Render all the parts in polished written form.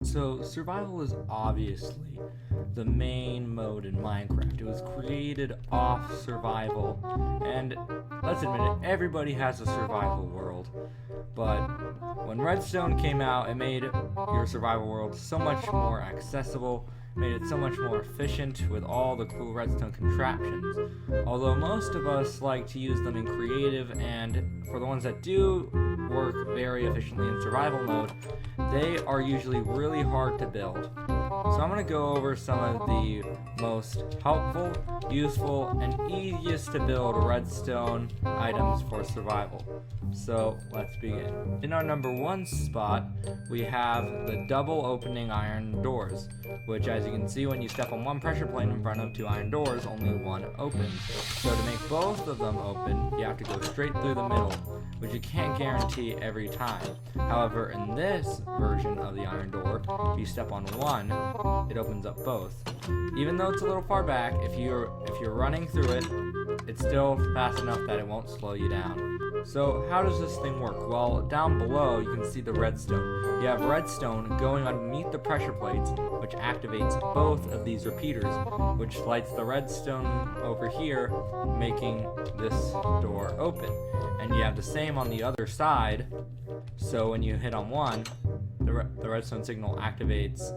So, survival is obviously the main mode in Minecraft. It was created off survival, and let's admit it, everybody has a survival world. But when Redstone came out, it made your survival world so much more accessible, made it so much more efficient with all the cool redstone contraptions. Although most of us like to use them in creative, and for the ones that do work very efficiently in survival mode, they are usually really hard to build. So I'm going to go over some of the most helpful, useful, and easiest to build redstone items for survival. So let's begin. In our number one spot, we have the double opening iron doors, which, as you can see, when you step on one pressure plate in front of two iron doors, only one opens. So to make both of them open, you have to go straight through the middle, which you can't guarantee every time. However, in this version of the iron door, if you step on one, it opens up both. Even though it's a little far back, if you're running through it, it's still fast enough that it won't slow you down. So how does this thing work? Well, down below you can see the redstone. You have redstone going underneath the pressure plates, which activates both of these repeaters, which lights the redstone over here, making this door open. And you have the same on the other side, so when you hit on one, the redstone signal activates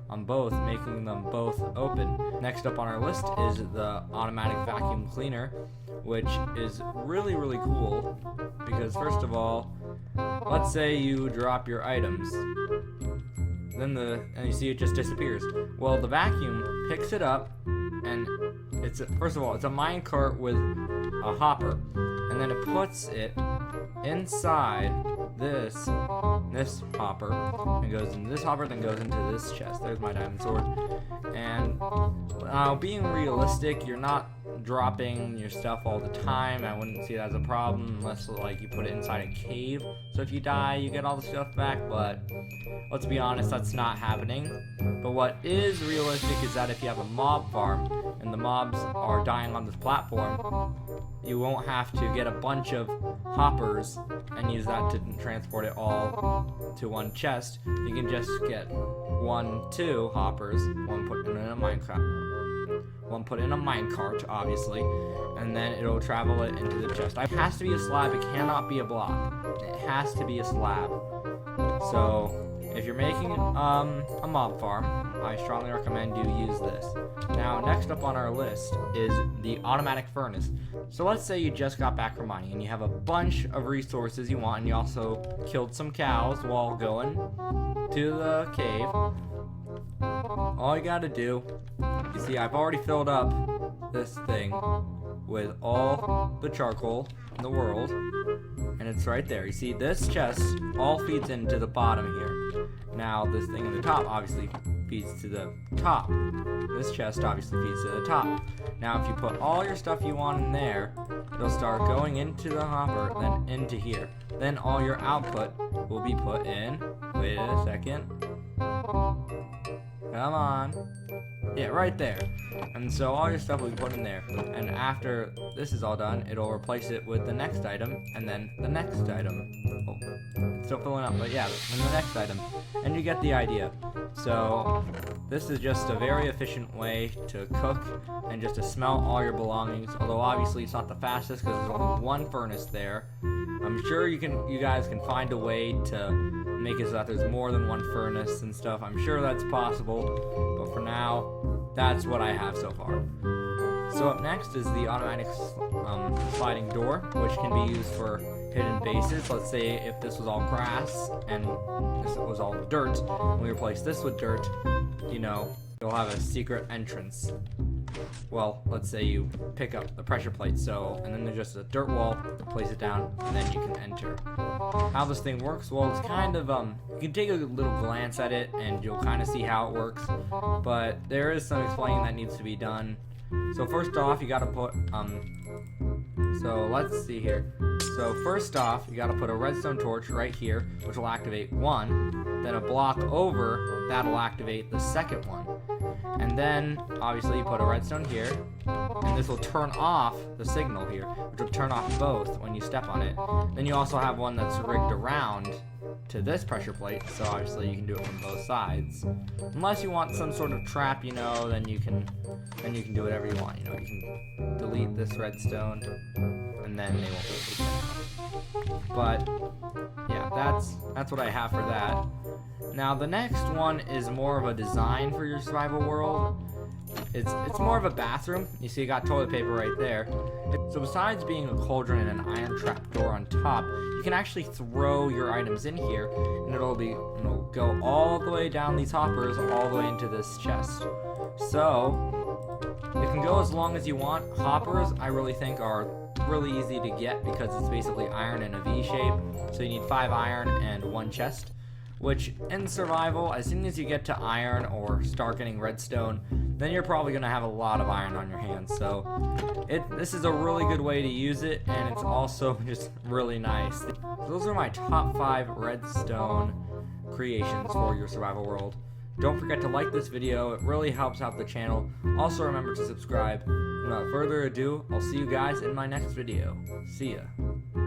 on both, making them both open. Next up on our list is the automatic vacuum cleaner, which is really cool because, first of all, let's say you drop your items, and you see it just disappears. Well, the vacuum picks it up, and first of all, it's a minecart with a hopper, and then it puts it inside this hopper, and goes into this hopper, then goes into this chest. There's my diamond sword. And being realistic, you're not dropping your stuff all the time. I wouldn't see it as a problem unless like you put it inside a cave. So if you die, you get all the stuff back, but let's be honest, that's not happening. But what is realistic is that if you have a mob farm and the mobs are dying on this platform, you won't have to get a bunch of hoppers and use that to transport it all to one chest. You can just get two hoppers, one put in a minecart, obviously, and then it'll travel it into the chest. It has to be a slab, it cannot be a block. It has to be a slab. So if you're making a mob farm, I strongly recommend you use this. Now, next up on our list is the automatic furnace. So let's say you just got back from mining and you have a bunch of resources you want, and you also killed some cows while going to the cave. All you gotta do, you see, I've already filled up this thing with all the charcoal in the world, and it's right there. You see, this chest all feeds into the bottom here. Now, this thing in the top obviously feeds to the top. This chest obviously feeds to the top. Now, if you put all your stuff you want in there, it'll start going into the hopper, then into here. Then all your output will be put in. Wait a second. Come on. Yeah, right there. And so all your stuff will be put in there. And after this is all done, it'll replace it with the next item, and then the next item. Oh, it's still filling up, but yeah, and the next item. And you get the idea. So this is just a very efficient way to cook and just to smelt all your belongings. Although obviously it's not the fastest because there's only one furnace there. I'm sure you guys can find a way to make it so that there's more than one furnace and stuff. I'm sure that's possible, but for now, that's what I have so far. So up next is the automatic sliding door, which can be used for hidden bases. Let's say if this was all grass and this was all dirt, and we replace this with dirt, you'll have a secret entrance. Well, let's say you pick up the pressure plate, and then there's just a dirt wall, place it down, and then you can enter. How this thing works, well, it's kind of, you can take a little glance at it, and you'll kind of see how it works, but there is some explaining that needs to be done. So first off, you gotta put, so let's see here. So first off, you gotta put a redstone torch right here, which will activate one, then a block over, that'll activate the second one. And then, obviously, you put a redstone here, and this will turn off the signal here, which will turn off both when you step on it. Then you also have one that's rigged around to this pressure plate, so obviously you can do it from both sides. Unless you want some sort of trap, you know, then you can do whatever you want. You know, you can delete this redstone, and then they won't be able to get it. But yeah, that's what I have for that. Now the next one is more of a design for your survival world. It's more of a bathroom. You see, you got toilet paper right there. So besides being a cauldron and an iron trapdoor on top, you can actually throw your items in here, and it'll go all the way down these hoppers, all the way into this chest. So it can go as long as you want. Hoppers, I really think, are really easy to get because it's basically iron in a V shape. So you need 5 iron and 1 chest. Which, in survival, as soon as you get to iron or start getting redstone, then you're probably going to have a lot of iron on your hands. So this is a really good way to use it, and it's also just really nice. So those are my top 5 redstone creations for your survival world. Don't forget to like this video, it really helps out the channel. Also remember to subscribe. Without further ado, I'll see you guys in my next video. See ya.